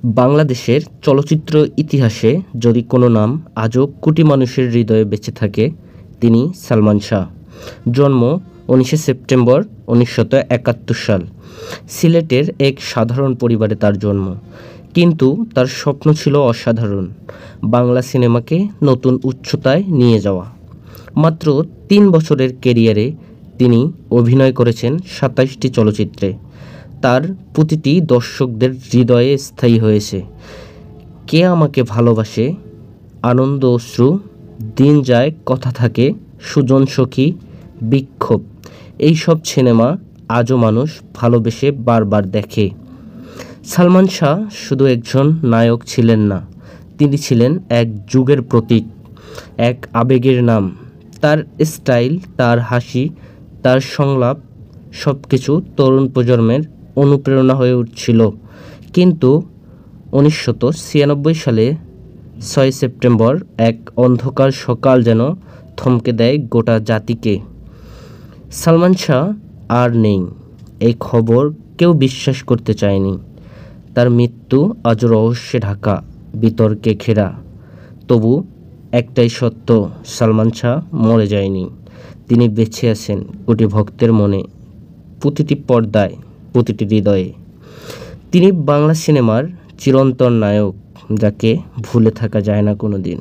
বাংলাদেশের চলচ্চিত্র ইতিহাসে যদি কোনো নাম আজও কোটি মানুষের হৃদয়ে বেঁচে থাকে, তিনি সালমান শাহ। জন্ম 19 সেপ্টেম্বর 1971 সাল। সিলেটের এক সাধারণ পরিবারে তার জন্ম, কিন্তু তার স্বপ্ন ছিল অসাধারণ, বাংলা সিনেমাকে নতুন উচ্চতায় নিয়ে যাওয়া। মাত্র 3 বছরের ক্যারিয়ারে তিনি অভিনয় করেছেন 27টি চলচ্চিত্রে। তার প্রতিটি দর্শকদের হৃদয়ে স্থায়ী হয়েছে। কে আমাকে ভালোবাসে, আনন্দ অশ্রু, দিন যায় কথা থাকে, সুজন সখী, বিক্ষোভ, এইসব সিনেমা আজও মানুষ ভালোবেসে বারবার দেখে। সালমান শাহ শুধু একজন নায়ক ছিলেন না, তিনি ছিলেন এক যুগের প্রতীক, এক আবেগের নাম। তার স্টাইল, তার হাসি, তার সংলাপ সব কিছু তরুণ প্রজন্মের অনুপ্রেরণা হয়ে উঠছিল। কিন্তু 1996 সালে 6 সেপ্টেম্বর এক অন্ধকার সকাল যেন থমকে দেয় গোটা জাতিকে। সালমান শাহ আর নেই, এই খবর কেউ বিশ্বাস করতে চায়নি। তার মৃত্যু আজও রহস্যে ঢাকা, বিতর্কে ঘেরা। তবু একটাই সত্য, সালমান শাহ মরে যায়নি, তিনি বেঁচে আছেন কোটি ভক্তের মনে, প্রতিটি পর্দায়, প্রতিটি হৃদয়ে। তিনি বাংলা সিনেমার চিরন্তন নায়ক, যাকে ভুলে থাকা যায় না কোনো দিন।